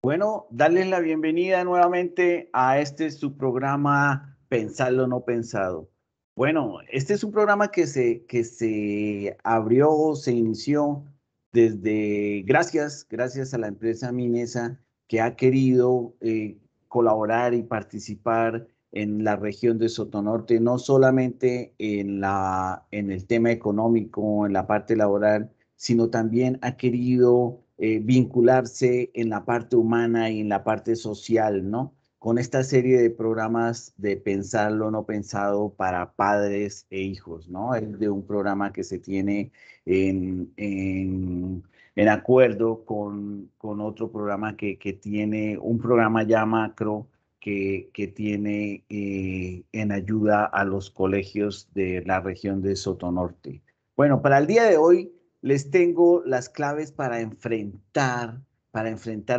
Bueno, darles la bienvenida nuevamente a este su programa Pensar lo no pensado. Bueno, este es un programa que se abrió, se inició gracias a la empresa Minesa que ha querido colaborar y participar en la región de Sotonorte, no solamente en el tema económico, en la parte laboral, sino también ha querido vincularse en la parte humana y en la parte social, ¿no? Con esta serie de programas de pensar lo no pensado para padres e hijos, ¿no? Es de un programa que se tiene en, en, en acuerdo con otro programa que tiene un programa ya macro que tiene en ayuda a los colegios de la región de Sotonorte. Bueno, para el día de hoy les tengo las claves para enfrentar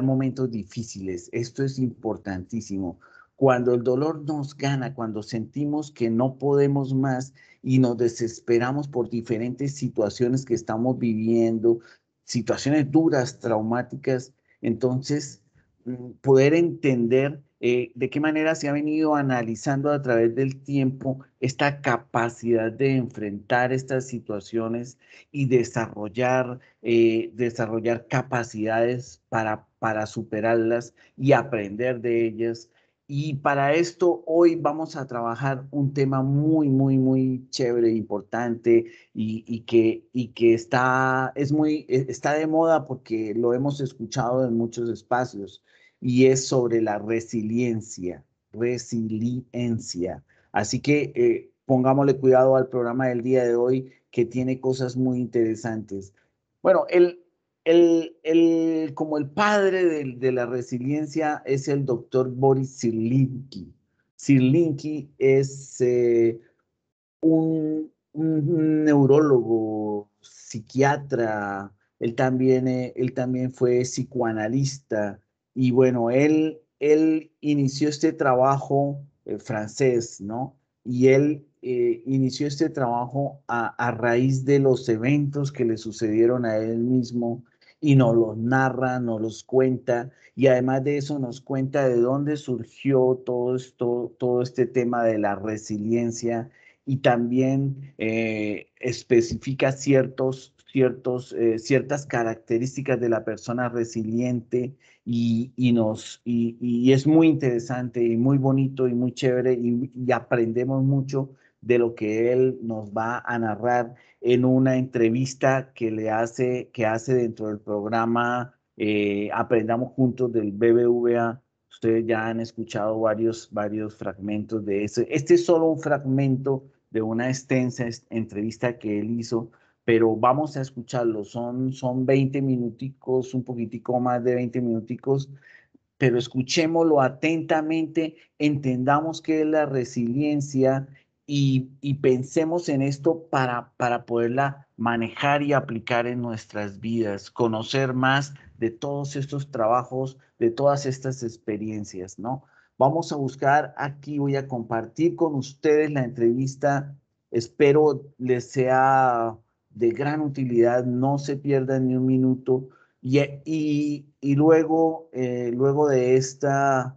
momentos difíciles. Esto es importantísimo. Cuando el dolor nos gana, cuando sentimos que no podemos más y nos desesperamos por diferentes situaciones que estamos viviendo, situaciones duras, traumáticas, entonces poder entender de qué manera se ha venido analizando a través del tiempo esta capacidad de enfrentar estas situaciones y desarrollar capacidades para superarlas y aprender de ellas. Y para esto hoy vamos a trabajar un tema muy chévere, importante y que está de moda porque lo hemos escuchado en muchos espacios y es sobre la resiliencia. Así que pongámosle cuidado al programa del día de hoy que tiene cosas muy interesantes. Bueno, como el padre de la resiliencia es el doctor Boris Cyrulnik. Cyrulnik es un neurólogo, psiquiatra, él también fue psicoanalista y bueno, él inició este trabajo francés, ¿no? Y él inició este trabajo a raíz de los eventos que le sucedieron a él mismo y nos los narra, nos los cuenta y además de eso nos cuenta de dónde surgió todo esto, todo este tema de la resiliencia y también especifica ciertas características de la persona resiliente y es muy interesante y muy bonito y muy chévere y aprendemos mucho de lo que él nos va a narrar en una entrevista que hace dentro del programa Aprendamos Juntos del BBVA. Ustedes ya han escuchado varios fragmentos de eso. Este es solo un fragmento de una extensa entrevista que él hizo, pero vamos a escucharlo. Son 20 minuticos, un poquitico más de 20 minuticos, pero escuchémoslo atentamente, entendamos qué es la resiliencia y pensemos en esto para poderla manejar y aplicar en nuestras vidas, conocer más de todos estos trabajos, de todas estas experiencias, ¿no? Vamos a buscar aquí, voy a compartir con ustedes la entrevista, espero les sea de gran utilidad, no se pierdan ni un minuto. Y luego de esta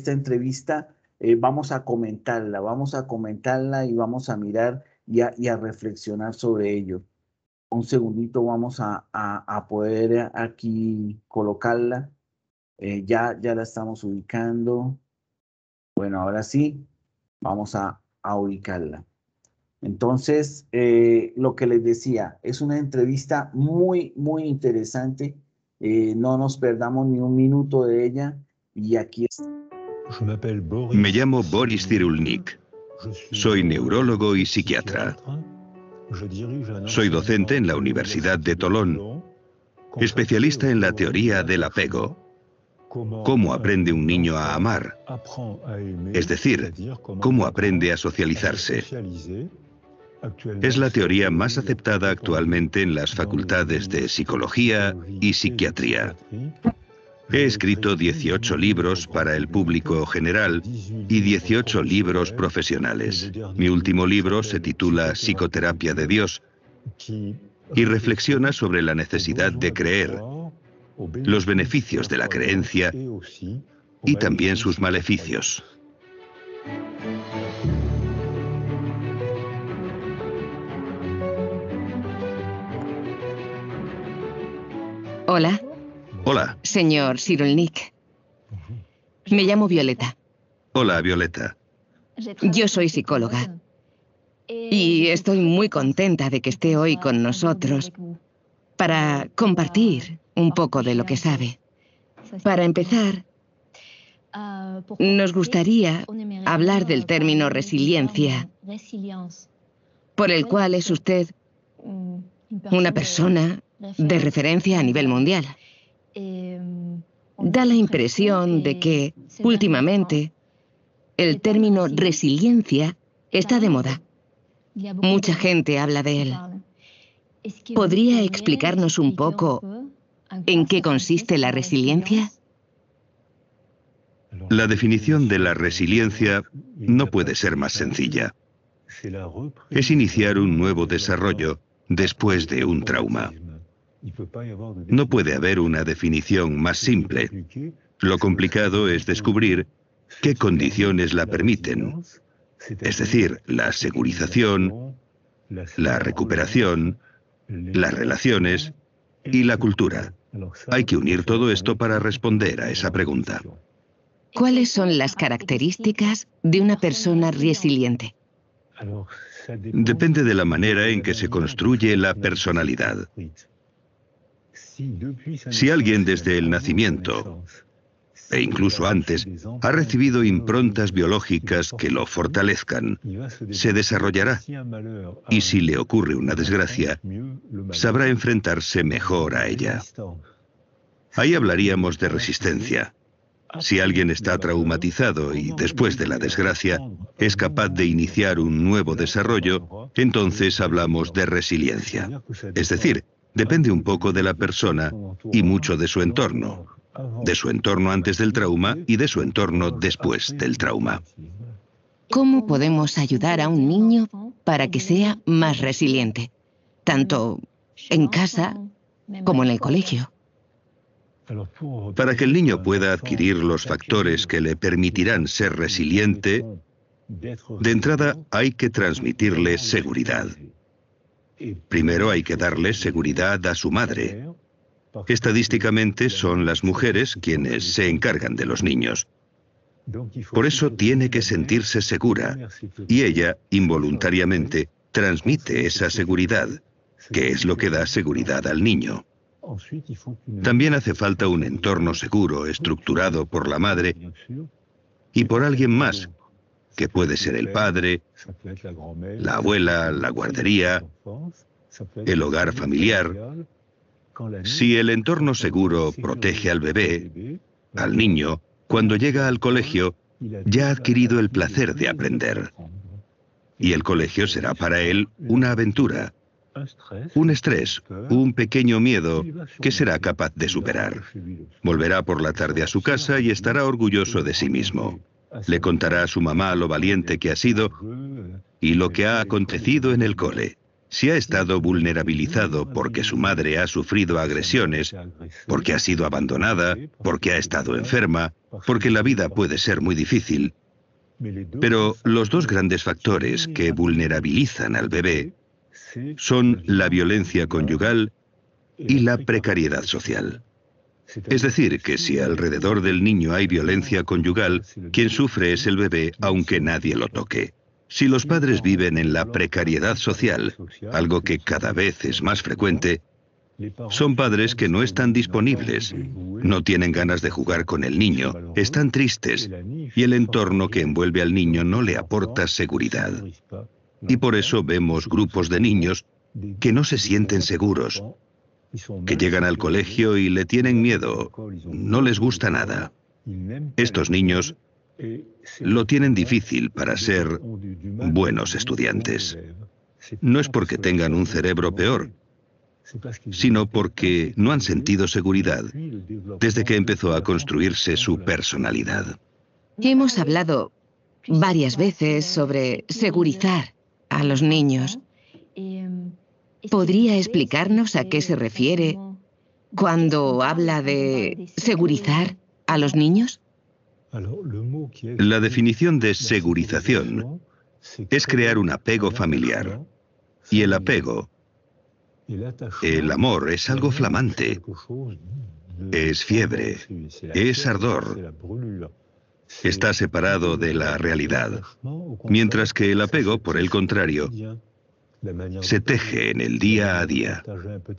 entrevista vamos a comentarla y vamos a mirar y a reflexionar sobre ello. Un segundito vamos a poder aquí colocarla. Ya la estamos ubicando. Bueno, ahora sí, vamos a ubicarla. Entonces, lo que les decía, es una entrevista muy interesante. No nos perdamos ni un minuto de ella. Y aquí está. Me llamo Boris Cyrulnik. Soy neurólogo y psiquiatra. Soy docente en la Universidad de Tolón, especialista en la teoría del apego. ¿Cómo aprende un niño a amar? Es decir, ¿cómo aprende a socializarse? Es la teoría más aceptada actualmente en las facultades de psicología y psiquiatría. He escrito 18 libros para el público general y 18 libros profesionales. Mi último libro se titula Psicoterapia de Dios y reflexiona sobre la necesidad de creer, los beneficios de la creencia y también sus maleficios. Hola. Hola. Señor Cyrulnik. Me llamo Violeta. Hola, Violeta. Yo soy psicóloga. Y estoy muy contenta de que esté hoy con nosotros para compartir un poco de lo que sabe. Para empezar, nos gustaría hablar del término resiliencia, por el cual es usted una persona de referencia a nivel mundial. Da la impresión de que, últimamente, el término resiliencia está de moda. Mucha gente habla de él. ¿Podría explicarnos un poco en qué consiste la resiliencia? La definición de la resiliencia no puede ser más sencilla. Es iniciar un nuevo desarrollo después de un trauma. No puede haber una definición más simple. Lo complicado es descubrir qué condiciones la permiten, es decir, la segurización, la recuperación, las relaciones y la cultura. Hay que unir todo esto para responder a esa pregunta. ¿Cuáles son las características de una persona resiliente? Depende de la manera en que se construye la personalidad. Si alguien desde el nacimiento, e incluso antes, ha recibido improntas biológicas que lo fortalezcan, se desarrollará. Y si le ocurre una desgracia, sabrá enfrentarse mejor a ella. Ahí hablaríamos de resistencia. Si alguien está traumatizado y después de la desgracia es capaz de iniciar un nuevo desarrollo, entonces hablamos de resiliencia. Es decir, depende un poco de la persona y mucho de su entorno antes del trauma y de su entorno después del trauma. ¿Cómo podemos ayudar a un niño para que sea más resiliente, tanto en casa como en el colegio? Para que el niño pueda adquirir los factores que le permitirán ser resiliente, de entrada hay que transmitirle seguridad. Primero hay que darle seguridad a su madre. Estadísticamente son las mujeres quienes se encargan de los niños. Por eso tiene que sentirse segura y ella, involuntariamente, transmite esa seguridad, que es lo que da seguridad al niño. También hace falta un entorno seguro, estructurado por la madre y por alguien más, que puede ser el padre, la abuela, la guardería, el hogar familiar. Si el entorno seguro protege al bebé, al niño, cuando llega al colegio, ya ha adquirido el placer de aprender. Y el colegio será para él una aventura, un estrés, un pequeño miedo que será capaz de superar. Volverá por la tarde a su casa y estará orgulloso de sí mismo. Le contará a su mamá lo valiente que ha sido y lo que ha acontecido en el cole. Si ha estado vulnerabilizado porque su madre ha sufrido agresiones, porque ha sido abandonada, porque ha estado enferma, porque la vida puede ser muy difícil. Pero los dos grandes factores que vulnerabilizan al bebé son la violencia conyugal y la precariedad social. Es decir, que si alrededor del niño hay violencia conyugal, quien sufre es el bebé aunque nadie lo toque. Si los padres viven en la precariedad social, algo que cada vez es más frecuente, son padres que no están disponibles, no tienen ganas de jugar con el niño, están tristes y el entorno que envuelve al niño no le aporta seguridad. Y por eso vemos grupos de niños que no se sienten seguros, que llegan al colegio y le tienen miedo, no les gusta nada. Estos niños lo tienen difícil para ser buenos estudiantes. No es porque tengan un cerebro peor, sino porque no han sentido seguridad desde que empezó a construirse su personalidad. Hemos hablado varias veces sobre segurizar a los niños. ¿Podría explicarnos a qué se refiere cuando habla de segurizar a los niños? La definición de segurización es crear un apego familiar. Y el apego, el amor, es algo flamante. Es fiebre, es ardor. Está separado de la realidad. Mientras que el apego, por el contrario, se teje en el día a día,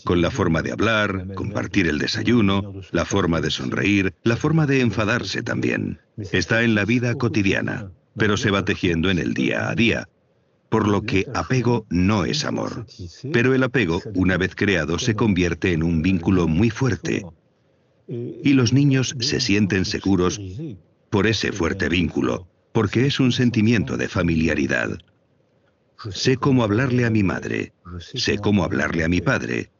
con la forma de hablar, compartir el desayuno, la forma de sonreír, la forma de enfadarse también. Está en la vida cotidiana, pero se va tejiendo en el día a día. Por lo que apego no es amor. Pero el apego, una vez creado, se convierte en un vínculo muy fuerte. Y los niños se sienten seguros por ese fuerte vínculo, porque es un sentimiento de familiaridad. Sé cómo hablarle a mi madre, sé cómo hablarle a mi padre,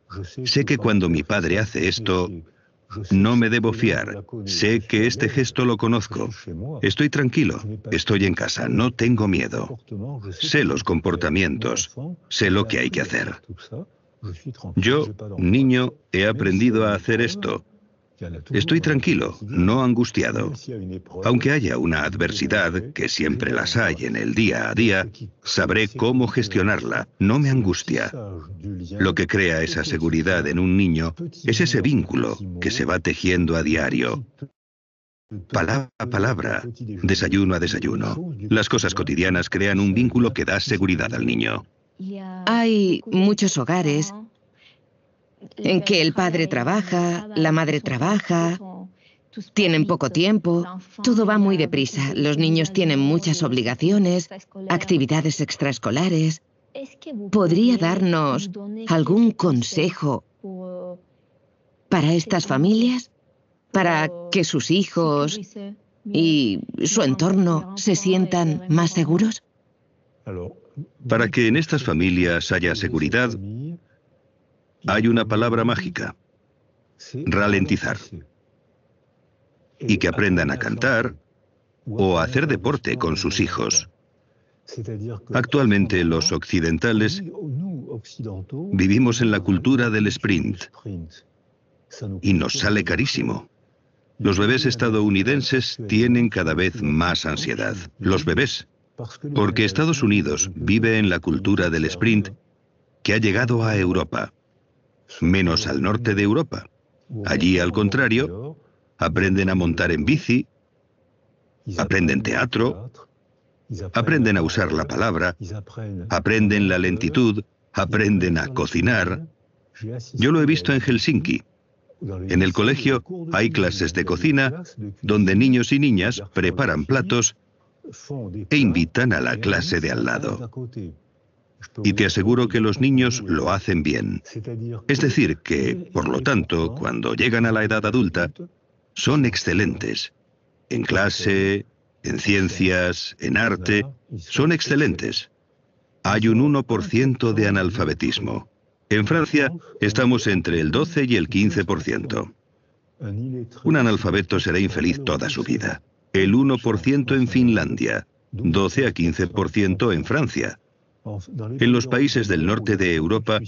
sé que cuando mi padre hace esto, no me debo fiar, sé que este gesto lo conozco, estoy tranquilo, estoy en casa, no tengo miedo, sé los comportamientos, sé lo que hay que hacer. Yo, niño, he aprendido a hacer esto. Estoy tranquilo, no angustiado. Aunque haya una adversidad, que siempre las hay en el día a día, sabré cómo gestionarla, no me angustia. Lo que crea esa seguridad en un niño es ese vínculo que se va tejiendo a diario. Palabra a palabra, desayuno a desayuno. Las cosas cotidianas crean un vínculo que da seguridad al niño. Hay muchos hogares en que el padre trabaja, la madre trabaja, tienen poco tiempo, todo va muy deprisa, los niños tienen muchas obligaciones, actividades extraescolares. ¿Podría darnos algún consejo para estas familias? Para que sus hijos y su entorno se sientan más seguros. Para que en estas familias haya seguridad, hay una palabra mágica: ralentizar. Y que aprendan a cantar o a hacer deporte con sus hijos. Actualmente los occidentales vivimos en la cultura del sprint y nos sale carísimo. Los bebés estadounidenses tienen cada vez más ansiedad. Los bebés, porque Estados Unidos vive en la cultura del sprint que ha llegado a Europa, menos al norte de Europa. Allí, al contrario, aprenden a montar en bici, aprenden teatro, aprenden a usar la palabra, aprenden la lentitud, aprenden a cocinar. Yo lo he visto en Helsinki. En el colegio hay clases de cocina donde niños y niñas preparan platos e invitan a la clase de al lado. Y te aseguro que los niños lo hacen bien. Es decir, que, por lo tanto, cuando llegan a la edad adulta, son excelentes. En clase, en ciencias, en arte, son excelentes. Hay un 1% de analfabetismo. En Francia estamos entre el 12 y el 15%. Un analfabeto será infeliz toda su vida. El 1% en Finlandia, 12 a 15% en Francia. En los países del norte de Europa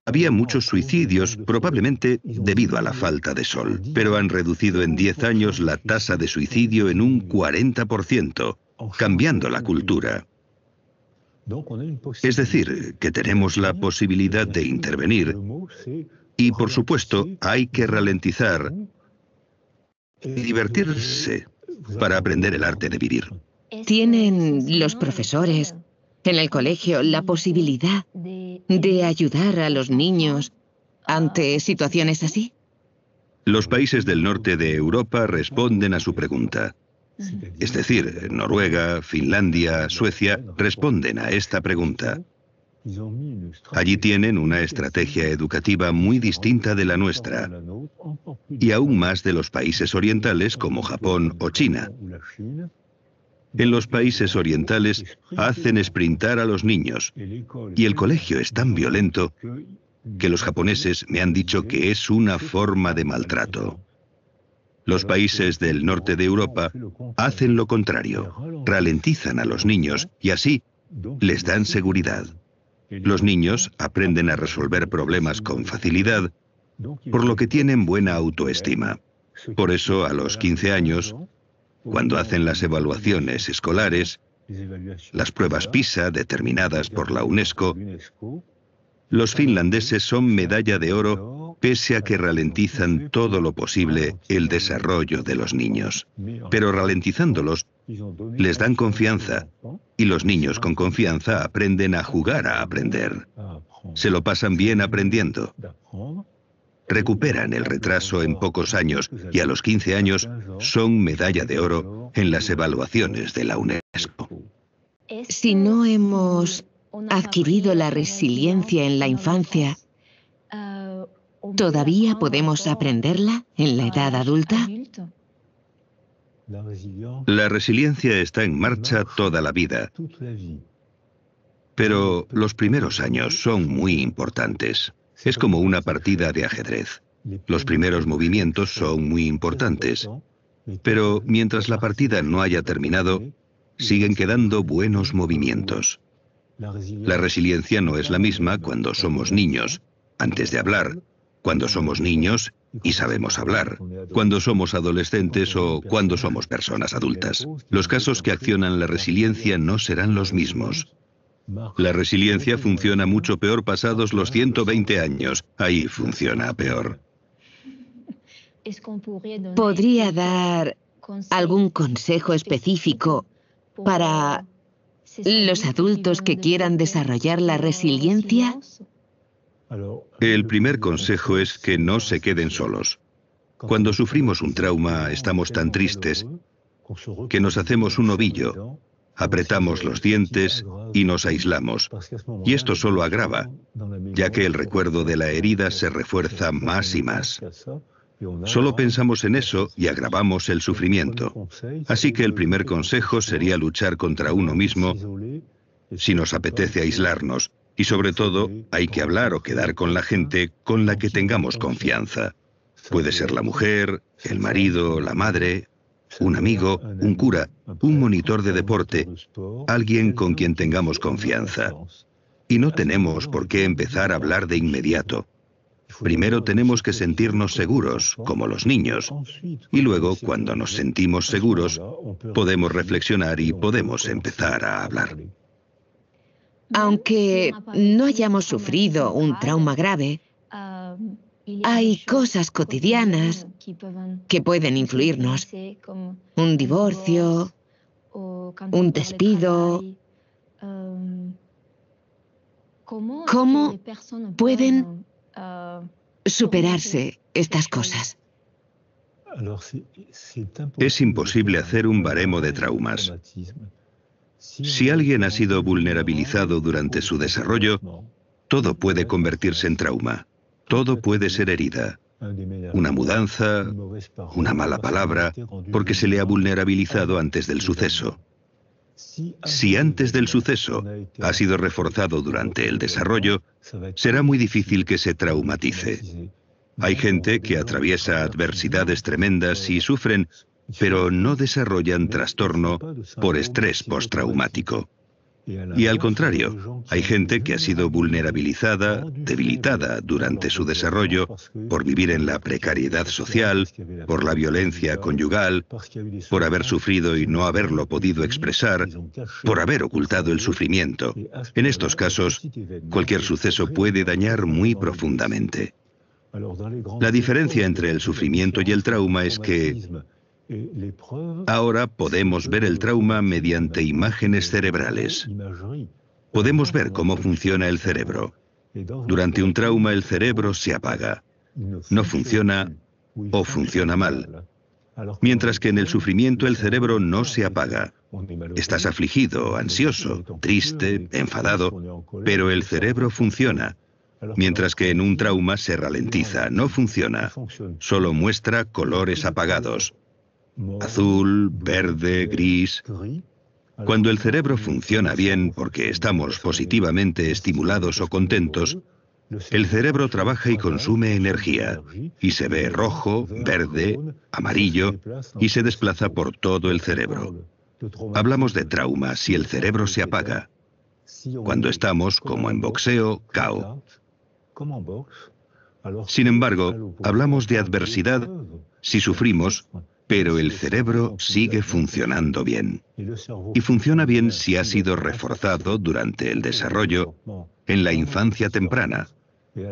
había muchos suicidios, probablemente debido a la falta de sol, pero han reducido en 10 años la tasa de suicidio en un 40%, cambiando la cultura. Es decir, que tenemos la posibilidad de intervenir y, por supuesto, hay que ralentizar y divertirse para aprender el arte de vivir. ¿Tienen los profesores en el colegio la posibilidad de ayudar a los niños ante situaciones así? Los países del norte de Europa responden a su pregunta. Es decir, Noruega, Finlandia, Suecia responden a esta pregunta. Allí tienen una estrategia educativa muy distinta de la nuestra, y aún más de los países orientales como Japón o China. En los países orientales hacen sprintar a los niños, y el colegio es tan violento que los japoneses me han dicho que es una forma de maltrato. Los países del norte de Europa hacen lo contrario, ralentizan a los niños y así les dan seguridad. Los niños aprenden a resolver problemas con facilidad por lo que tienen buena autoestima. Por eso, a los 15 años, cuando hacen las evaluaciones escolares, las pruebas PISA determinadas por la UNESCO, los finlandeses son medalla de oro pese a que ralentizan todo lo posible el desarrollo de los niños. Pero ralentizándolos, les dan confianza y los niños con confianza aprenden a jugar a aprender. Se lo pasan bien aprendiendo. Recuperan el retraso en pocos años y a los 15 años son medalla de oro en las evaluaciones de la UNESCO. Si no hemos adquirido la resiliencia en la infancia, ¿todavía podemos aprenderla en la edad adulta? La resiliencia está en marcha toda la vida, pero los primeros años son muy importantes. Es como una partida de ajedrez. Los primeros movimientos son muy importantes, pero mientras la partida no haya terminado, siguen quedando buenos movimientos. La resiliencia no es la misma cuando somos niños, antes de hablar, cuando somos niños y sabemos hablar, cuando somos adolescentes o cuando somos personas adultas. Los casos que accionan la resiliencia no serán los mismos. La resiliencia funciona mucho peor pasados los 120 años. Ahí funciona peor. ¿Podría dar algún consejo específico para los adultos que quieran desarrollar la resiliencia? El primer consejo es que no se queden solos. Cuando sufrimos un trauma, estamos tan tristes que nos hacemos un ovillo, apretamos los dientes y nos aislamos. Y esto solo agrava, ya que el recuerdo de la herida se refuerza más y más. Solo pensamos en eso y agravamos el sufrimiento. Así que el primer consejo sería luchar contra uno mismo si nos apetece aislarnos. Y sobre todo, hay que hablar o quedar con la gente con la que tengamos confianza. Puede ser la mujer, el marido, la madre, un amigo, un cura, un monitor de deporte, alguien con quien tengamos confianza. Y no tenemos por qué empezar a hablar de inmediato. Primero tenemos que sentirnos seguros, como los niños. Y luego, cuando nos sentimos seguros, podemos reflexionar y podemos empezar a hablar. Aunque no hayamos sufrido un trauma grave, hay cosas cotidianas que pueden influirnos. Un divorcio, un despido. ¿Cómo pueden superarse estas cosas? Es imposible hacer un baremo de traumas. Si alguien ha sido vulnerabilizado durante su desarrollo, todo puede convertirse en trauma. Todo puede ser herida. Una mudanza, una mala palabra, porque se le ha vulnerabilizado antes del suceso. Si antes del suceso ha sido reforzado durante el desarrollo, será muy difícil que se traumatice. Hay gente que atraviesa adversidades tremendas y sufren, pero no desarrollan trastorno por estrés postraumático. Y al contrario, hay gente que ha sido vulnerabilizada, debilitada durante su desarrollo por vivir en la precariedad social, por la violencia conyugal, por haber sufrido y no haberlo podido expresar, por haber ocultado el sufrimiento. En estos casos, cualquier suceso puede dañar muy profundamente. La diferencia entre el sufrimiento y el trauma es que ahora podemos ver el trauma mediante imágenes cerebrales. Podemos ver cómo funciona el cerebro. Durante un trauma el cerebro se apaga. No funciona o funciona mal. Mientras que en el sufrimiento el cerebro no se apaga. Estás afligido, ansioso, triste, enfadado, pero el cerebro funciona. Mientras que en un trauma se ralentiza, no funciona. Solo muestra colores apagados. Azul, verde, gris. Cuando el cerebro funciona bien porque estamos positivamente estimulados o contentos, el cerebro trabaja y consume energía, y se ve rojo, verde, amarillo, y se desplaza por todo el cerebro. Hablamos de trauma si el cerebro se apaga. Cuando estamos, como en boxeo, KO. Sin embargo, hablamos de adversidad si sufrimos, pero el cerebro sigue funcionando bien. Y funciona bien si ha sido reforzado durante el desarrollo en la infancia temprana.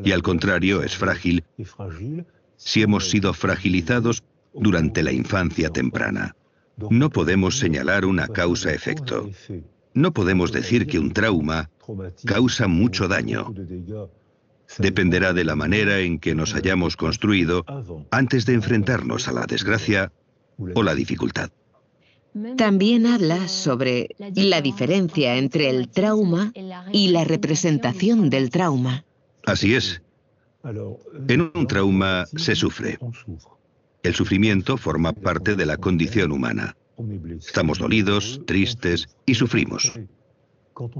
Y al contrario, es frágil si hemos sido fragilizados durante la infancia temprana. No podemos señalar una causa-efecto. No podemos decir que un trauma causa mucho daño. Dependerá de la manera en que nos hayamos construido antes de enfrentarnos a la desgracia o la dificultad. También habla sobre la diferencia entre el trauma y la representación del trauma. Así es. En un trauma se sufre. El sufrimiento forma parte de la condición humana. Estamos dolidos, tristes y sufrimos.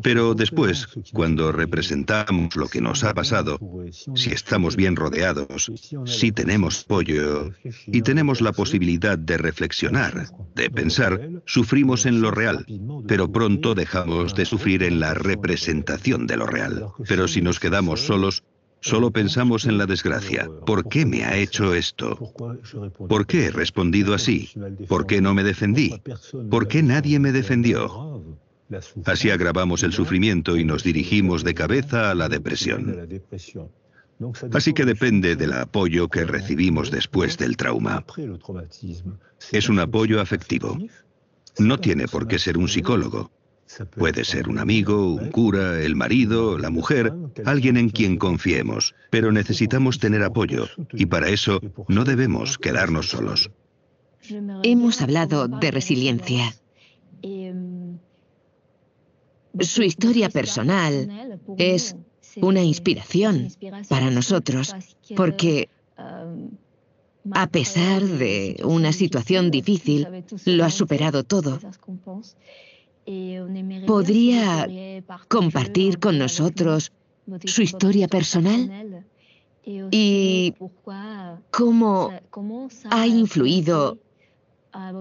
Pero después, cuando representamos lo que nos ha pasado, si estamos bien rodeados, si tenemos apoyo y tenemos la posibilidad de reflexionar, de pensar, sufrimos en lo real, pero pronto dejamos de sufrir en la representación de lo real. Pero si nos quedamos solos, solo pensamos en la desgracia. ¿Por qué me ha hecho esto? ¿Por qué he respondido así? ¿Por qué no me defendí? ¿Por qué nadie me defendió? Así agravamos el sufrimiento y nos dirigimos de cabeza a la depresión. Así que depende del apoyo que recibimos después del trauma. Es un apoyo afectivo. No tiene por qué ser un psicólogo. Puede ser un amigo, un cura, el marido, la mujer, alguien en quien confiemos. Pero necesitamos tener apoyo y para eso no debemos quedarnos solos. Hemos hablado de resiliencia. Su historia personal es una inspiración para nosotros, porque a pesar de una situación difícil, lo ha superado todo. ¿Podría compartir con nosotros su historia personal y cómo ha influido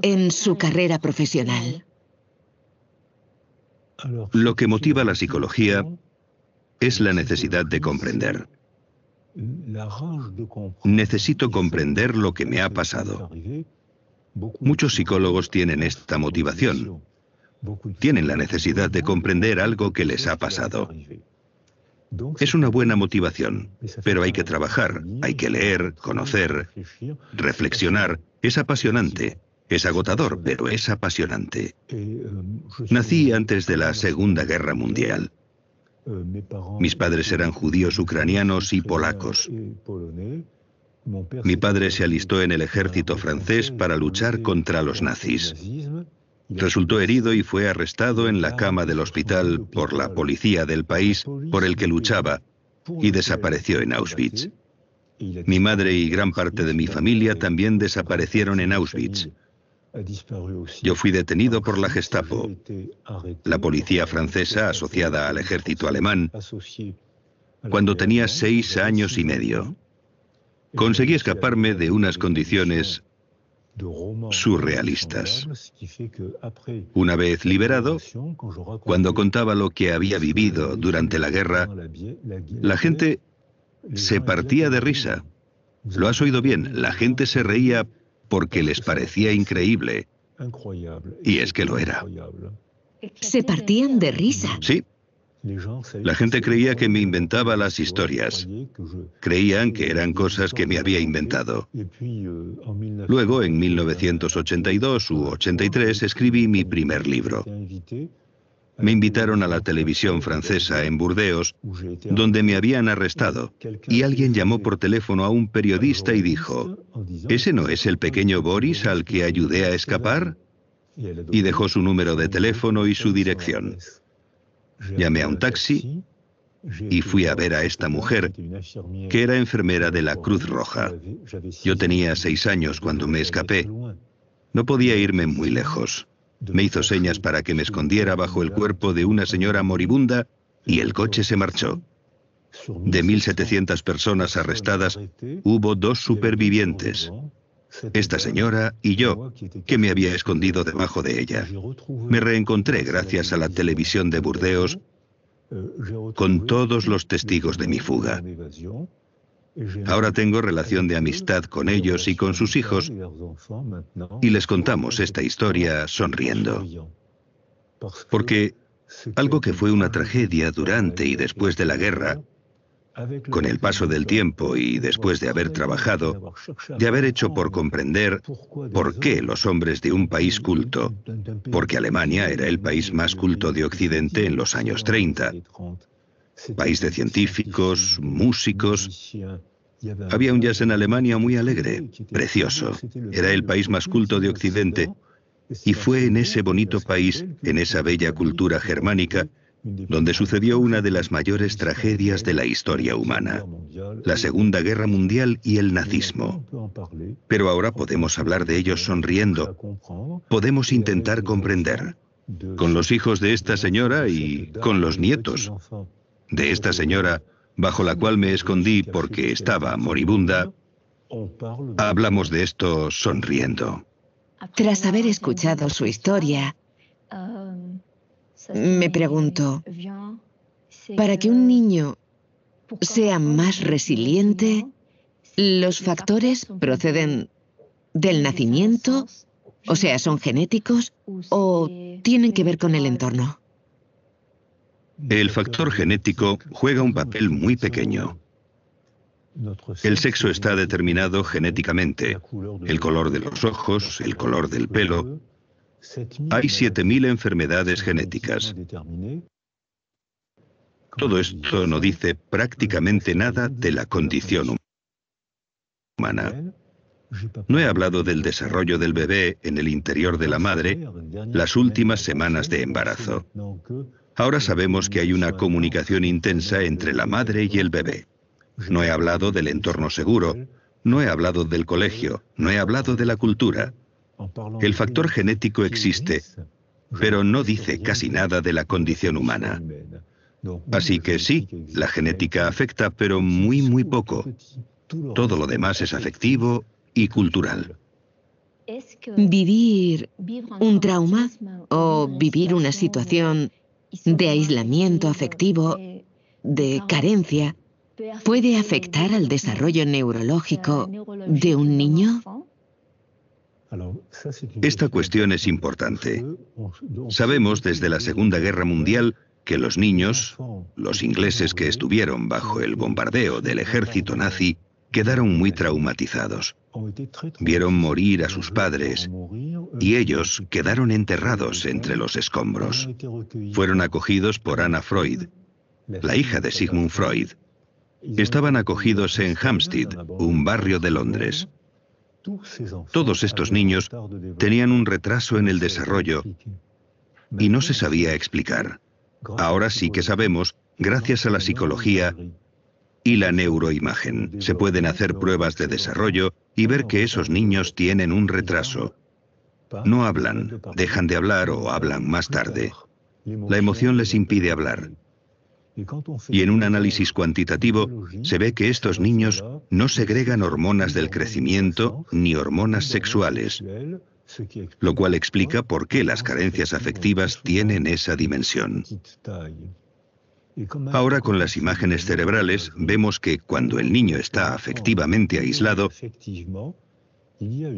en su carrera profesional? Lo que motiva la psicología es la necesidad de comprender. Necesito comprender lo que me ha pasado. Muchos psicólogos tienen esta motivación. Tienen la necesidad de comprender algo que les ha pasado. Es una buena motivación, pero hay que trabajar, hay que leer, conocer, reflexionar. Es apasionante. Es agotador, pero es apasionante. Nací antes de la Segunda Guerra Mundial. Mis padres eran judíos ucranianos y polacos. Mi padre se alistó en el ejército francés para luchar contra los nazis. Resultó herido y fue arrestado en la cama del hospital por la policía del país por el que luchaba y desapareció en Auschwitz. Mi madre y gran parte de mi familia también desaparecieron en Auschwitz. Yo fui detenido por la Gestapo, la policía francesa asociada al ejército alemán, cuando tenía 6 años y medio. Conseguí escaparme de unas condiciones surrealistas. Una vez liberado, cuando contaba lo que había vivido durante la guerra, la gente se partía de risa. Lo has oído bien, la gente se reía porque les parecía increíble. Y es que lo era. ¿Se partían de risa? Sí. La gente creía que me inventaba las historias. Creían que eran cosas que me había inventado. Luego, en 1982 u 83, escribí mi primer libro. Me invitaron a la televisión francesa en Burdeos, donde me habían arrestado, y alguien llamó por teléfono a un periodista y dijo: ¿ese no es el pequeño Boris al que ayudé a escapar? Y dejó su número de teléfono y su dirección. Llamé a un taxi y fui a ver a esta mujer, que era enfermera de la Cruz Roja. Yo tenía 6 años cuando me escapé. No podía irme muy lejos. Me hizo señas para que me escondiera bajo el cuerpo de una señora moribunda y el coche se marchó. De 1.700 personas arrestadas, hubo 2 supervivientes. Esta señora y yo, que me había escondido debajo de ella. Me reencontré gracias a la televisión de Burdeos con todos los testigos de mi fuga. Ahora tengo relación de amistad con ellos y con sus hijos y les contamos esta historia sonriendo. Porque algo que fue una tragedia durante y después de la guerra, con el paso del tiempo y después de haber trabajado, de haber hecho por comprender por qué los hombres de un país culto, porque Alemania era el país más culto de Occidente en los años 30, país de científicos, músicos. Había un jazz en Alemania muy alegre, precioso. Era el país más culto de Occidente. Y fue en ese bonito país, en esa bella cultura germánica, donde sucedió una de las mayores tragedias de la historia humana, la Segunda Guerra Mundial y el nazismo. Pero ahora podemos hablar de ellos sonriendo. Podemos intentar comprender. Con los hijos de esta señora y con los nietos de esta señora, bajo la cual me escondí porque estaba moribunda, hablamos de esto sonriendo. Tras haber escuchado su historia, me pregunto, para que un niño sea más resiliente, ¿los factores proceden del nacimiento? O sea, ¿son genéticos o tienen que ver con el entorno? El factor genético juega un papel muy pequeño. El sexo está determinado genéticamente. El color de los ojos, el color del pelo. Hay 7000 enfermedades genéticas. Todo esto no dice prácticamente nada de la condición humana. No he hablado del desarrollo del bebé en el interior de la madre las últimas semanas de embarazo. Ahora sabemos que hay una comunicación intensa entre la madre y el bebé. No he hablado del entorno seguro, no he hablado del colegio, no he hablado de la cultura. El factor genético existe, pero no dice casi nada de la condición humana. Así que sí, la genética afecta, pero muy poco. Todo lo demás es afectivo y cultural. ¿Vivir un trauma o vivir una situación de aislamiento afectivo, de carencia, puede afectar al desarrollo neurológico de un niño? Esta cuestión es importante. Sabemos desde la Segunda Guerra Mundial que los niños, los ingleses que estuvieron bajo el bombardeo del ejército nazi, quedaron muy traumatizados. Vieron morir a sus padres y ellos quedaron enterrados entre los escombros. Fueron acogidos por Anna Freud, la hija de Sigmund Freud. Estaban acogidos en Hampstead, un barrio de Londres. Todos estos niños tenían un retraso en el desarrollo y no se sabía explicar. Ahora sí que sabemos, gracias a la psicología y la neuroimagen. Se pueden hacer pruebas de desarrollo y ver que esos niños tienen un retraso. No hablan, dejan de hablar o hablan más tarde. La emoción les impide hablar. Y en un análisis cuantitativo se ve que estos niños no segregan hormonas del crecimiento ni hormonas sexuales, lo cual explica por qué las carencias afectivas tienen esa dimensión. Ahora con las imágenes cerebrales vemos que cuando el niño está afectivamente aislado,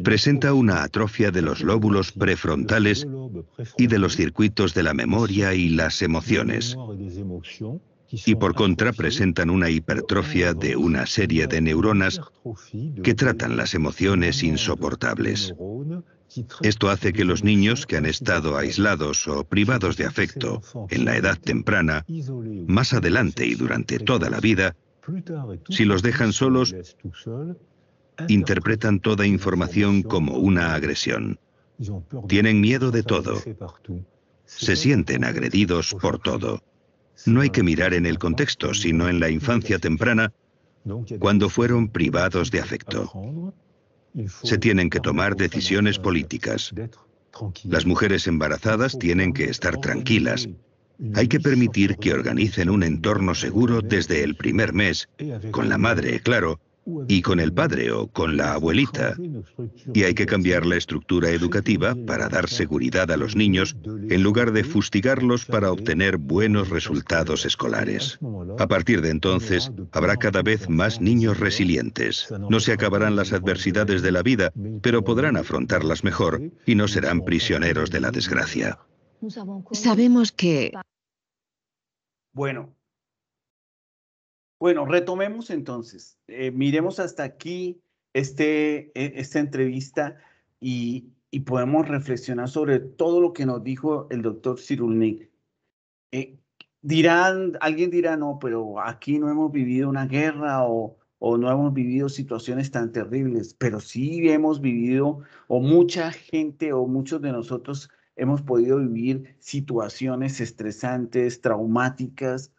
presenta una atrofia de los lóbulos prefrontales y de los circuitos de la memoria y las emociones. Y por contra presentan una hipertrofia de una serie de neuronas que tratan las emociones insoportables. Esto hace que los niños que han estado aislados o privados de afecto en la edad temprana, más adelante y durante toda la vida, si los dejan solos, interpretan toda información como una agresión. Tienen miedo de todo. Se sienten agredidos por todo. No hay que mirar en el contexto, sino en la infancia temprana, cuando fueron privados de afecto. Se tienen que tomar decisiones políticas. Las mujeres embarazadas tienen que estar tranquilas. Hay que permitir que organicen un entorno seguro desde el primer mes, con la madre, claro, y con el padre o con la abuelita. Y hay que cambiar la estructura educativa para dar seguridad a los niños en lugar de fustigarlos para obtener buenos resultados escolares. A partir de entonces, habrá cada vez más niños resilientes. No se acabarán las adversidades de la vida, pero podrán afrontarlas mejor y no serán prisioneros de la desgracia. Sabemos que Bueno, retomemos entonces. Miremos hasta aquí esta entrevista y podemos reflexionar sobre todo lo que nos dijo el doctor Cyrulnik. Alguien dirá, no, pero aquí no hemos vivido una guerra o no hemos vivido situaciones tan terribles, pero sí hemos vivido, o mucha gente o muchos de nosotros hemos podido vivir situaciones estresantes, traumáticas,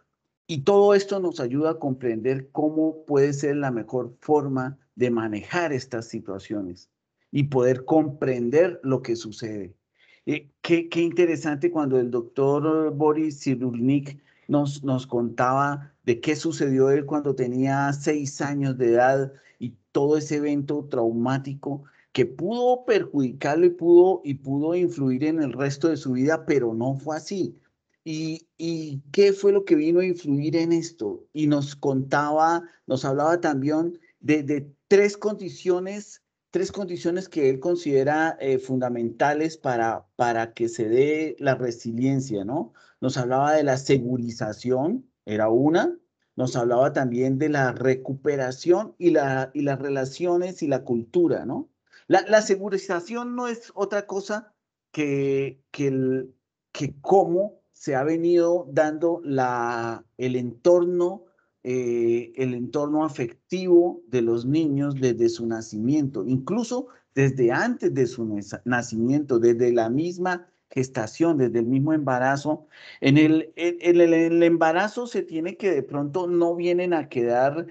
y todo esto nos ayuda a comprender cómo puede ser la mejor forma de manejar estas situaciones y poder comprender lo que sucede. Qué interesante cuando el doctor Boris Cyrulnik nos contaba de qué sucedió él cuando tenía 6 años de edad y todo ese evento traumático que pudo perjudicarlo y pudo influir en el resto de su vida, pero no fue así. ¿Y qué fue lo que vino a influir en esto? Y nos hablaba también de tres condiciones que él considera fundamentales para que se dé la resiliencia, ¿no? Nos hablaba de la segurización, era una. Nos hablaba también de la recuperación y las relaciones y la cultura, ¿no? La segurización no es otra cosa que cómo se ha venido dando el entorno afectivo de los niños desde su nacimiento, incluso desde antes de su nacimiento, desde la misma gestación, desde el mismo embarazo. En el embarazo se tiene que de pronto no vienen a quedar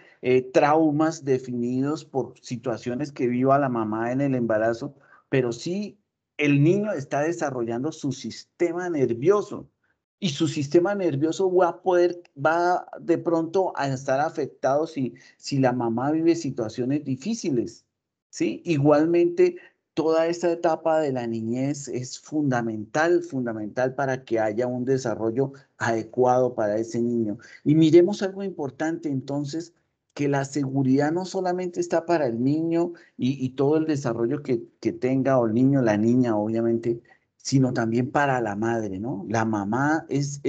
traumas definidos por situaciones que viva la mamá en el embarazo, pero sí el niño está desarrollando su sistema nervioso y su sistema nervioso va de pronto a estar afectado si la mamá vive situaciones difíciles, ¿sí? Igualmente, toda esta etapa de la niñez es fundamental para que haya un desarrollo adecuado para ese niño. Y miremos algo importante entonces, que la seguridad no solamente está para el niño y todo el desarrollo que tenga, o el niño, la niña, obviamente, sino también para la madre, ¿no? La mamá es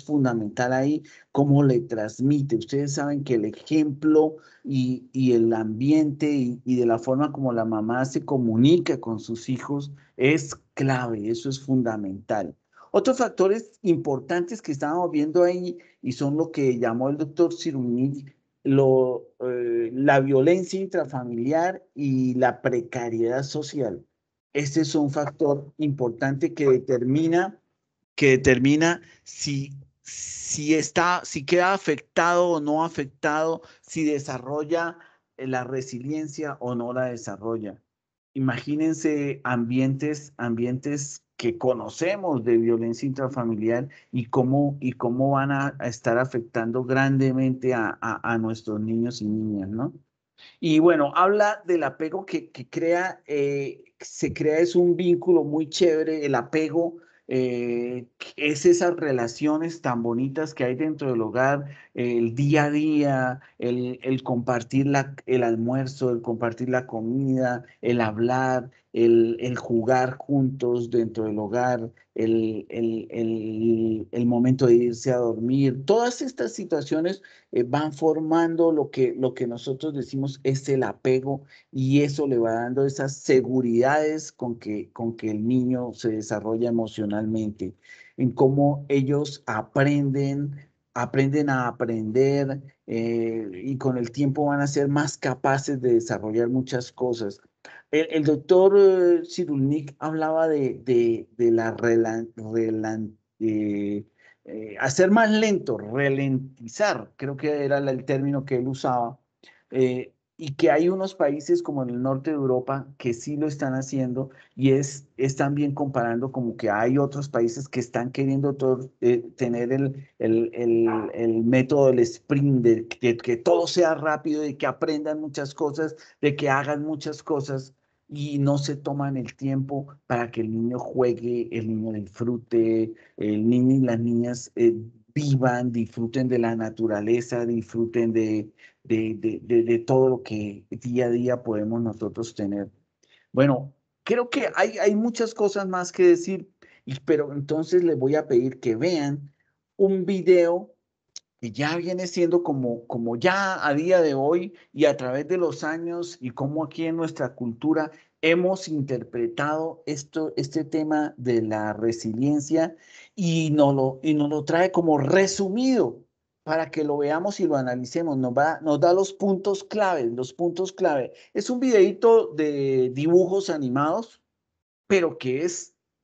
fundamental ahí, cómo le transmite. Ustedes saben que el ejemplo y el ambiente y de la forma como la mamá se comunica con sus hijos es clave, eso es fundamental. Otros factores importantes que estábamos viendo ahí y son lo que llamó el doctor Cyrulnik la violencia intrafamiliar y la precariedad social. Este es un factor importante que determina si queda afectado o no afectado, si desarrolla la resiliencia o no la desarrolla. Imagínense ambientes que conocemos de violencia intrafamiliar y cómo van a estar afectando grandemente a nuestros niños y niñas, ¿no? Y bueno, habla del apego se crea, es un vínculo muy chévere, el apego es esas relaciones tan bonitas que hay dentro del hogar, el día a día, el compartir el almuerzo, el compartir la comida, el hablar, el jugar juntos dentro del hogar, el momento de irse a dormir, todas estas situaciones van formando lo que nosotros decimos es el apego y eso le va dando esas seguridades con que el niño se desarrolla emocionalmente, en cómo ellos aprenden a aprender y con el tiempo van a ser más capaces de desarrollar muchas cosas. El doctor Cyrulnik hablaba de hacer más lento, ralentizar, creo que era el término que él usaba, y que hay unos países como en el norte de Europa que sí lo están haciendo y es también comparando como que hay otros países que están queriendo tener el método del sprint, de que todo sea rápido, de que aprendan muchas cosas, de que hagan muchas cosas y no se toman el tiempo para que el niño juegue, el niño disfrute, el niño y las niñas vivan, disfruten de la naturaleza, disfruten de todo lo que día a día podemos nosotros tener. Bueno, creo que hay muchas cosas más que decir, pero entonces les voy a pedir que vean un video que ya viene siendo como ya a día de hoy y a través de los años y como aquí en nuestra cultura hemos interpretado este tema de la resiliencia y nos lo trae como resumido para que lo veamos y lo analicemos. Nos da los puntos clave, los puntos clave. Es un videito de dibujos animados, pero que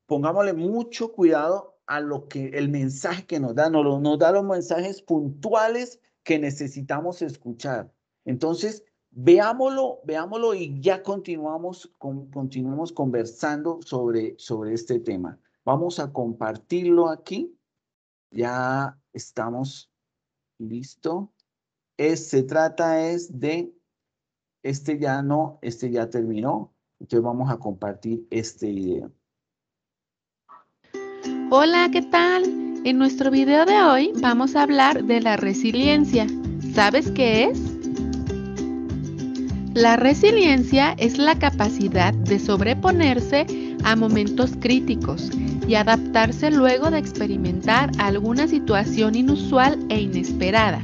pongámosle mucho cuidado a lo que el mensaje que nos da, nos da los mensajes puntuales que necesitamos escuchar. Entonces, veámoslo y ya continuamos conversando sobre este tema. Vamos a compartirlo aquí. Ya estamos listos. Se trata de, este ya terminó. Entonces vamos a compartir este video. Hola, ¿qué tal? En nuestro video de hoy vamos a hablar de la resiliencia. ¿Sabes qué es? La resiliencia es la capacidad de sobreponerse a momentos críticos y adaptarse luego de experimentar alguna situación inusual e inesperada.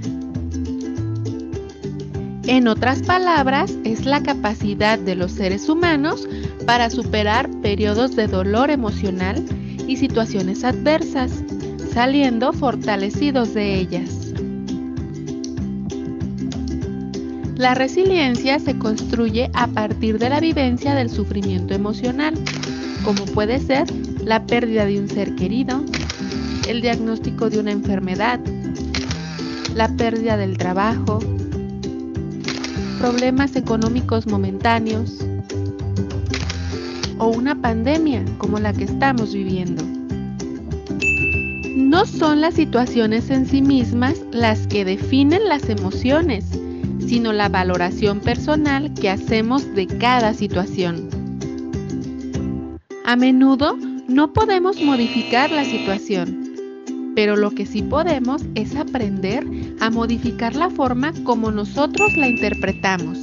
En otras palabras, es la capacidad de los seres humanos para superar periodos de dolor emocional y situaciones adversas, saliendo fortalecidos de ellas. La resiliencia se construye a partir de la vivencia del sufrimiento emocional, como puede ser la pérdida de un ser querido, el diagnóstico de una enfermedad, la pérdida del trabajo, problemas económicos momentáneos, o una pandemia como la que estamos viviendo. No son las situaciones en sí mismas las que definen las emociones, sino la valoración personal que hacemos de cada situación. A menudo no podemos modificar la situación, pero lo que sí podemos es aprender a modificar la forma como nosotros la interpretamos.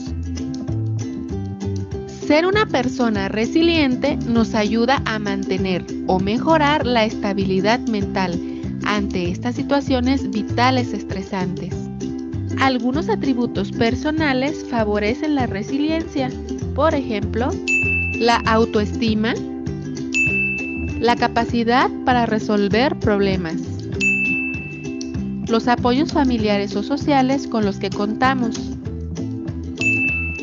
Ser una persona resiliente nos ayuda a mantener o mejorar la estabilidad mental ante estas situaciones vitales estresantes. Algunos atributos personales favorecen la resiliencia, por ejemplo, la autoestima, la capacidad para resolver problemas, los apoyos familiares o sociales con los que contamos.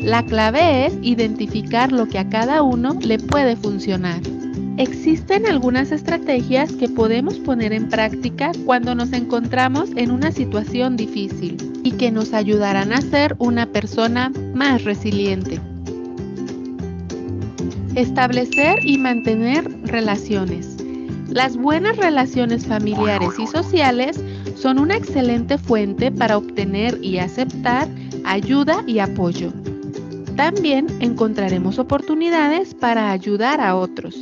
La clave es identificar lo que a cada uno le puede funcionar. Existen algunas estrategias que podemos poner en práctica cuando nos encontramos en una situación difícil y que nos ayudarán a ser una persona más resiliente. Establecer y mantener relaciones. Las buenas relaciones familiares y sociales son una excelente fuente para obtener y aceptar ayuda y apoyo. También encontraremos oportunidades para ayudar a otros.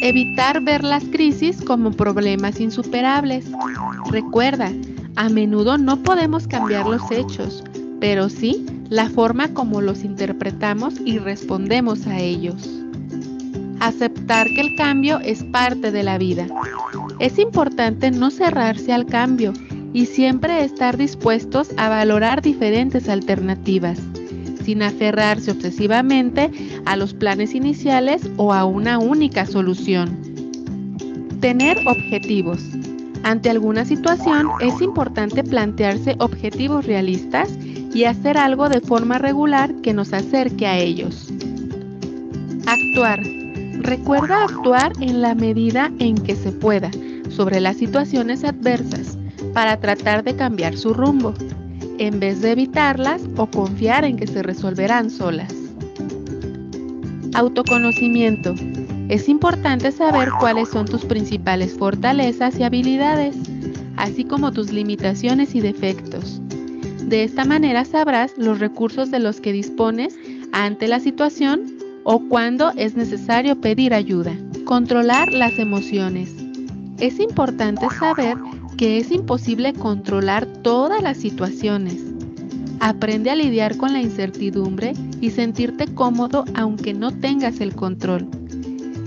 Evitar ver las crisis como problemas insuperables. Recuerda, a menudo no podemos cambiar los hechos, pero sí la forma como los interpretamos y respondemos a ellos. Aceptar que el cambio es parte de la vida. Es importante no cerrarse al cambio y siempre estar dispuestos a valorar diferentes alternativas, sin aferrarse obsesivamente a los planes iniciales o a una única solución. Tener objetivos. Ante alguna situación es importante plantearse objetivos realistas y hacer algo de forma regular que nos acerque a ellos. Actuar. Recuerda actuar en la medida en que se pueda sobre las situaciones adversas para tratar de cambiar su rumbo. en vez de evitarlas o confiar en que se resolverán solas. Autoconocimiento. Es importante saber cuáles son tus principales fortalezas y habilidades, así como tus limitaciones y defectos. De esta manera sabrás los recursos de los que dispones ante la situación o cuando es necesario pedir ayuda. Controlar las emociones. Es importante saber que es imposible controlar todas las situaciones. Aprende a lidiar con la incertidumbre y sentirte cómodo aunque no tengas el control.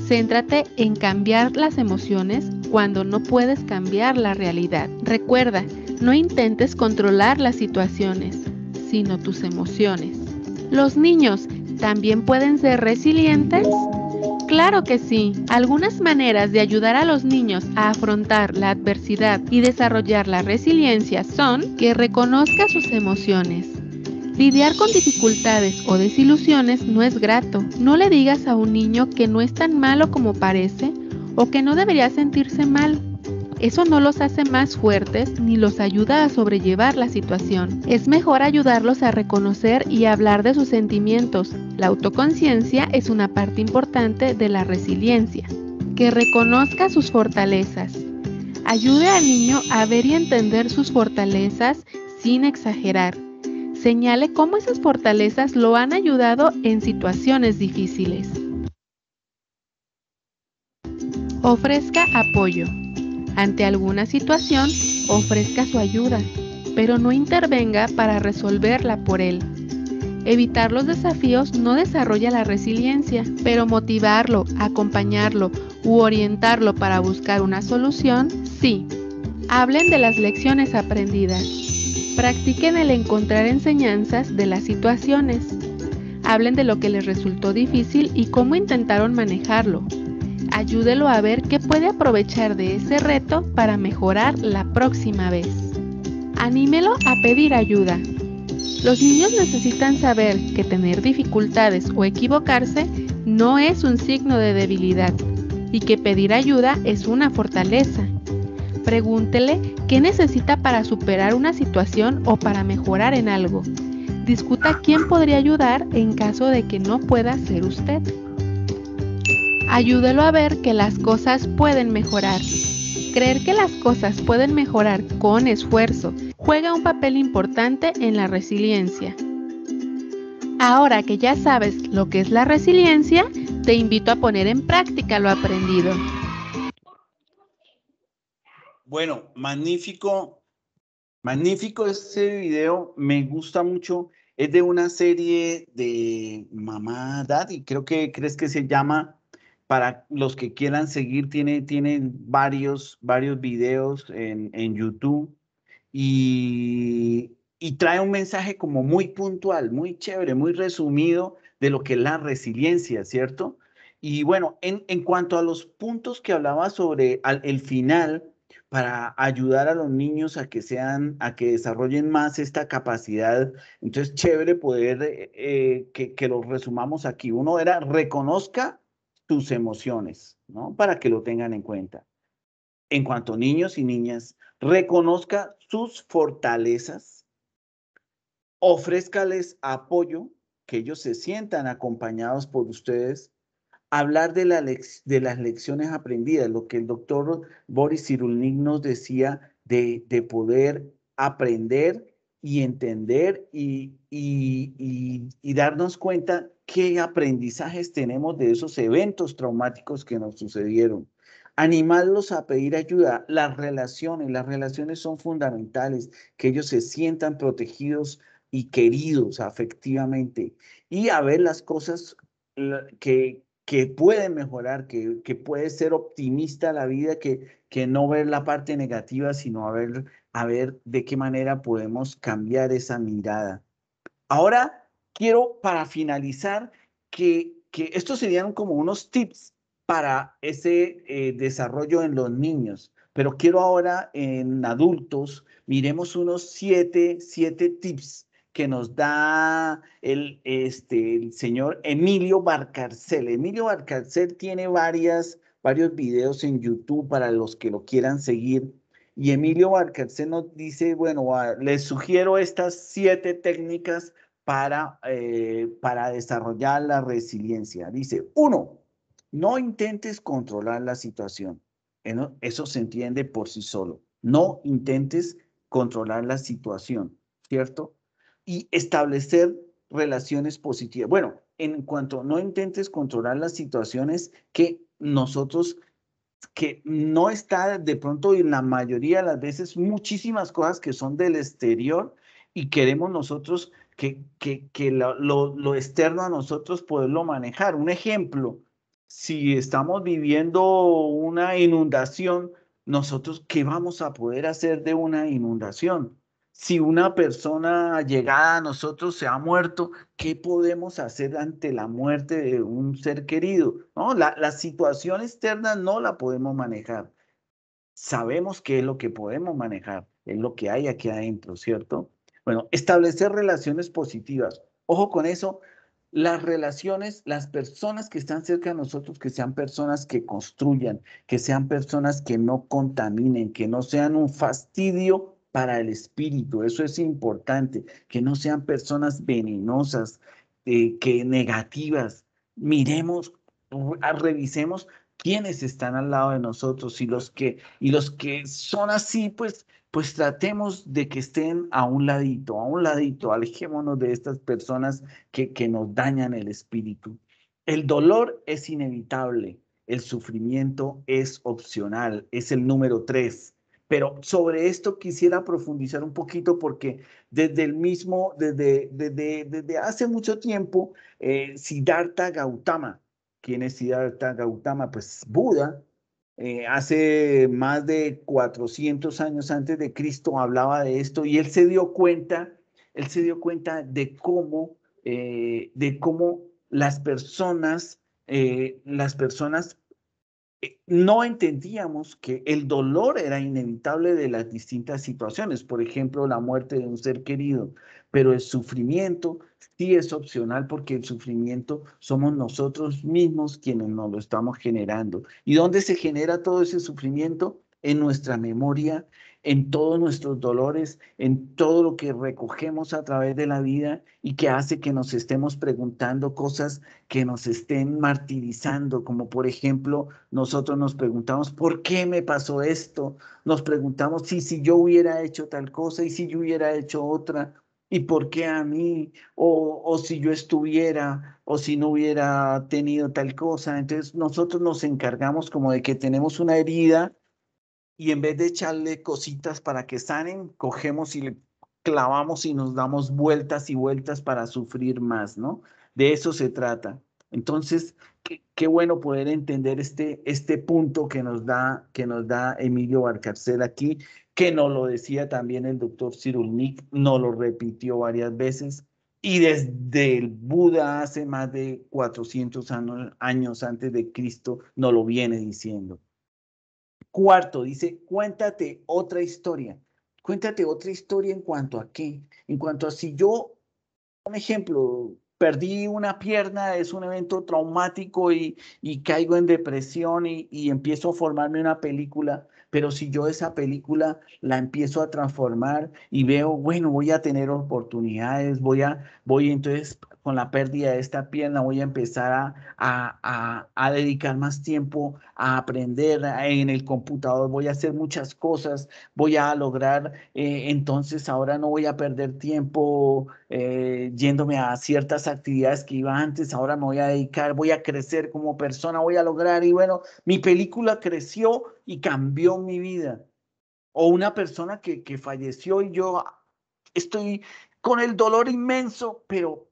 Céntrate en cambiar las emociones cuando no puedes cambiar la realidad. Recuerda, no intentes controlar las situaciones, sino tus emociones. ¿Los niños también pueden ser resilientes? Claro que sí. Algunas maneras de ayudar a los niños a afrontar la adversidad y desarrollar la resiliencia son que reconozca sus emociones. Lidiar con dificultades o desilusiones no es grato. No le digas a un niño que no es tan malo como parece o que no debería sentirse mal. Eso no los hace más fuertes ni los ayuda a sobrellevar la situación. Es mejor ayudarlos a reconocer y hablar de sus sentimientos. La autoconciencia es una parte importante de la resiliencia. Que reconozca sus fortalezas. Ayude al niño a ver y entender sus fortalezas sin exagerar. Señale cómo esas fortalezas lo han ayudado en situaciones difíciles. Ofrezca apoyo. Ante alguna situación, ofrezca su ayuda, pero no intervenga para resolverla por él. Evitar los desafíos no desarrolla la resiliencia, pero motivarlo, acompañarlo u orientarlo para buscar una solución, sí. Hablen de las lecciones aprendidas. Practiquen el encontrar enseñanzas de las situaciones. Hablen de lo que les resultó difícil y cómo intentaron manejarlo. Ayúdelo a ver qué puede aprovechar de ese reto para mejorar la próxima vez. Anímelo a pedir ayuda. Los niños necesitan saber que tener dificultades o equivocarse no es un signo de debilidad y que pedir ayuda es una fortaleza. Pregúntele qué necesita para superar una situación o para mejorar en algo. Discuta quién podría ayudar en caso de que no pueda ser usted. Ayúdelo a ver que las cosas pueden mejorar. Creer que las cosas pueden mejorar con esfuerzo juega un papel importante en la resiliencia. Ahora que ya sabes lo que es la resiliencia, te invito a poner en práctica lo aprendido. Bueno, magnífico este video, me gusta mucho. Es de una serie de Mamá Daddy, crees que se llama. Para los que quieran seguir, tienen varios videos en YouTube y trae un mensaje como muy puntual, muy chévere, muy resumido de lo que es la resiliencia, ¿cierto? Y bueno, en cuanto a los puntos que hablaba sobre el final, para ayudar a los niños a que desarrollen más esta capacidad, entonces chévere poder que los resumamos aquí. Uno era reconozca tus emociones, ¿no? Para que lo tengan en cuenta. En cuanto a niños y niñas, reconozca sus fortalezas, ofrézcales apoyo, que ellos se sientan acompañados por ustedes, hablar de las lecciones aprendidas, lo que el doctor Boris Cyrulnik nos decía de poder aprender y entender y darnos cuenta qué aprendizajes tenemos de esos eventos traumáticos que nos sucedieron. Animarlos a pedir ayuda. Las relaciones son fundamentales, que ellos se sientan protegidos y queridos afectivamente y a ver las cosas que pueden mejorar, que puede ser optimista la vida, que no ver la parte negativa, sino a ver de qué manera podemos cambiar esa mirada. Ahora quiero, para finalizar, que estos serían como unos tips para ese desarrollo en los niños, pero quiero ahora en adultos, miremos unos siete tips que nos da el señor Emilio Valcárcel. Emilio Valcárcel tiene varios videos en YouTube para los que lo quieran seguir. Y Emilio Valcárcel nos dice, bueno, les sugiero estas 7 técnicas para desarrollar la resiliencia. Dice, 1, no intentes controlar la situación. Eso se entiende por sí solo. No intentes controlar la situación, ¿cierto? Y establecer relaciones positivas. Bueno, en cuanto no intentes controlar las situaciones que no está de pronto en la mayoría de las veces muchísimas cosas que son del exterior y queremos nosotros que lo externo a nosotros poderlo manejar. Un ejemplo, si estamos viviendo una inundación, nosotros, ¿qué vamos a poder hacer de una inundación? Si una persona llegada a nosotros se ha muerto, ¿qué podemos hacer ante la muerte de un ser querido? ¿No? La situación externa no la podemos manejar. Sabemos qué es lo que podemos manejar, es lo que hay aquí adentro, ¿cierto? Bueno, establecer relaciones positivas. Ojo con eso, las relaciones, las personas que están cerca de nosotros, que sean personas que construyan, que sean personas que no contaminen, que no sean un fastidio para el espíritu. Eso es importante, que no sean personas venenosas, que negativas. Miremos, revisemos quiénes están al lado de nosotros y los que son así, pues tratemos de que estén a un ladito, alejémonos de estas personas que nos dañan el espíritu. El dolor es inevitable, el sufrimiento es opcional, es el número 3. Pero sobre esto quisiera profundizar un poquito porque desde hace mucho tiempo, Siddhartha Gautama, ¿quién es Siddhartha Gautama? Pues Buda, hace más de 400 años antes de Cristo hablaba de esto y él se dio cuenta de cómo las personas no entendíamos que el dolor era inevitable de las distintas situaciones, por ejemplo, la muerte de un ser querido, pero el sufrimiento sí es opcional porque el sufrimiento somos nosotros mismos quienes nos lo estamos generando. ¿Y dónde se genera todo ese sufrimiento? En nuestra memoria, en todos nuestros dolores, en todo lo que recogemos a través de la vida y que hace que nos estemos preguntando cosas que nos estén martirizando, como por ejemplo, nosotros nos preguntamos, ¿por qué me pasó esto? Nos preguntamos si yo hubiera hecho tal cosa y si yo hubiera hecho otra, ¿y por qué a mí? O si yo estuviera, o si no hubiera tenido tal cosa. Entonces nosotros nos encargamos como de que tenemos una herida y en vez de echarle cositas para que sanen, cogemos y le clavamos y nos damos vueltas y vueltas para sufrir más, ¿no? De eso se trata. Entonces, qué bueno poder entender este punto que nos da Emilio Valcárcel aquí, que nos lo decía también el doctor Cyrulnik, nos lo repitió varias veces, y desde el Buda hace más de 400 años antes de Cristo nos lo viene diciendo. Cuarto, dice, cuéntate otra historia. Cuéntate otra historia en cuanto a qué. En cuanto a si yo, un ejemplo, perdí una pierna, es un evento traumático y caigo en depresión y empiezo a formarme una película, pero si yo esa película la empiezo a transformar y veo, bueno, voy a tener oportunidades, voy entonces con la pérdida de esta pierna, voy a empezar a dedicar más tiempo a aprender en el computador, voy a hacer muchas cosas, voy a lograr, entonces ahora no voy a perder tiempo yéndome a ciertas actividades que iba antes, ahora me voy a dedicar, voy a crecer como persona, voy a lograr, y bueno, mi película creció y cambió mi vida. O una persona que falleció y yo estoy con el dolor inmenso, pero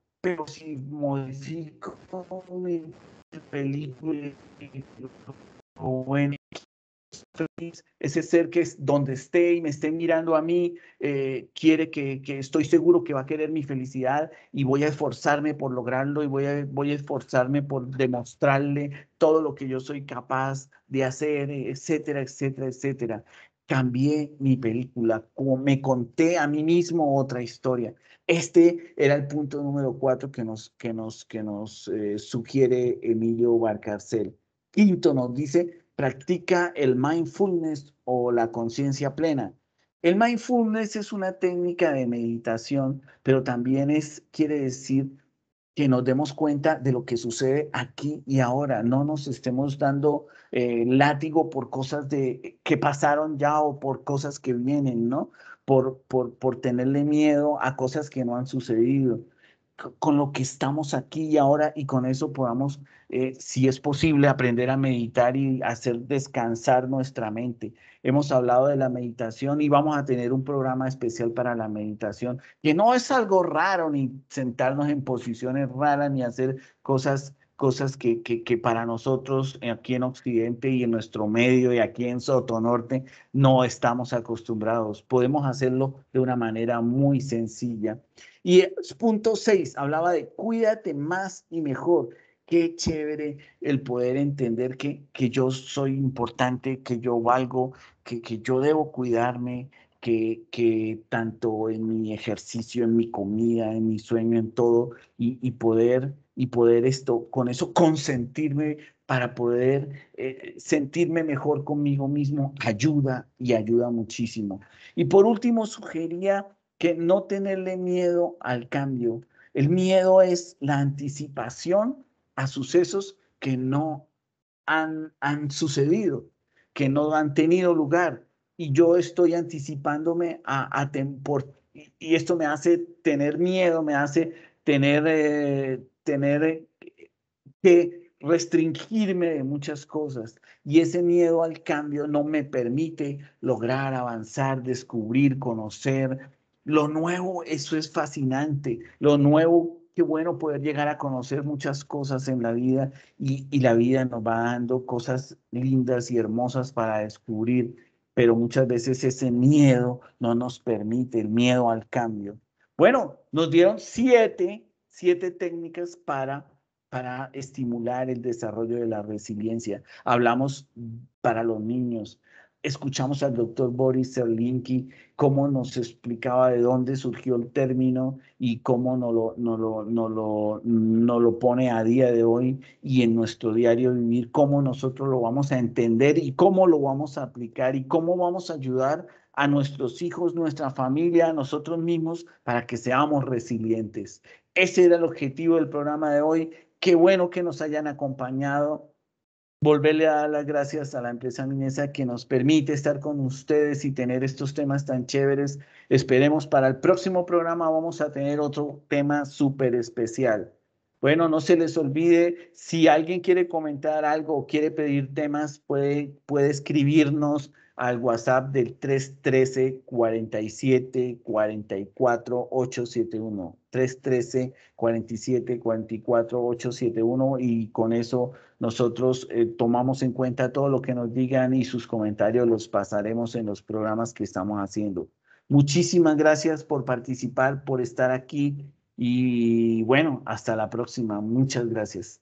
si modifico mi película, o bueno, ese ser que es donde esté y me esté mirando a mí, quiere que estoy seguro que va a querer mi felicidad y voy a esforzarme por lograrlo y voy a esforzarme por demostrarle todo lo que yo soy capaz de hacer, etcétera, etcétera, etcétera. Cambié mi película, como me conté a mí mismo otra historia. Este era el punto número 4 que nos sugiere Emilio Valcárcel. Quinto nos dice, practica el mindfulness o la conciencia plena. El mindfulness es una técnica de meditación, pero también quiere decir que nos demos cuenta de lo que sucede aquí y ahora. No nos estemos dando látigo por cosas que pasaron ya o por cosas que vienen, ¿no? Por tenerle miedo a cosas que no han sucedido. Con lo que estamos aquí y ahora, y con eso podamos, si es posible, aprender a meditar y hacer descansar nuestra mente. Hemos hablado de la meditación y vamos a tener un programa especial para la meditación, que no es algo raro, ni sentarnos en posiciones raras, ni hacer cosas que para nosotros aquí en Occidente y en nuestro medio y aquí en Sotonorte no estamos acostumbrados. Podemos hacerlo de una manera muy sencilla. Y punto 6, hablaba de cuídate más y mejor. Qué chévere el poder entender que yo soy importante, que yo valgo, que yo debo cuidarme, que tanto en mi ejercicio, en mi comida, en mi sueño, en todo, y poder con eso consentirme para poder sentirme mejor conmigo mismo, ayuda muchísimo. Y por último, sugería que no tenerle miedo al cambio. El miedo es la anticipación a sucesos que no han sucedido, que no han tenido lugar. Y yo estoy anticipándome y esto me hace tener miedo, me hace tener que restringirme de muchas cosas. Y ese miedo al cambio no me permite lograr avanzar, descubrir, conocer. Lo nuevo, eso es fascinante. Lo nuevo, qué bueno poder llegar a conocer muchas cosas en la vida y la vida nos va dando cosas lindas y hermosas para descubrir, pero muchas veces ese miedo no nos permite, el miedo al cambio. Bueno, nos dieron siete técnicas para estimular el desarrollo de la resiliencia. Hablamos para los niños. Escuchamos al doctor Boris Cyrulnik cómo nos explicaba de dónde surgió el término y cómo nos lo pone a día de hoy y en nuestro diario vivir, cómo nosotros lo vamos a entender y cómo lo vamos a aplicar y cómo vamos a ayudar a nuestros hijos, nuestra familia, a nosotros mismos, para que seamos resilientes. Ese era el objetivo del programa de hoy. Qué bueno que nos hayan acompañado. Volverle a dar las gracias a la empresa Minesa que nos permite estar con ustedes y tener estos temas tan chéveres. Esperemos para el próximo programa vamos a tener otro tema súper especial. Bueno, no se les olvide, si alguien quiere comentar algo o quiere pedir temas, puede escribirnos al WhatsApp del 313-47-44-871. 313-47-44-871 y con eso nosotros tomamos en cuenta todo lo que nos digan y sus comentarios los pasaremos en los programas que estamos haciendo. Muchísimas gracias por participar, por estar aquí y bueno, hasta la próxima. Muchas gracias.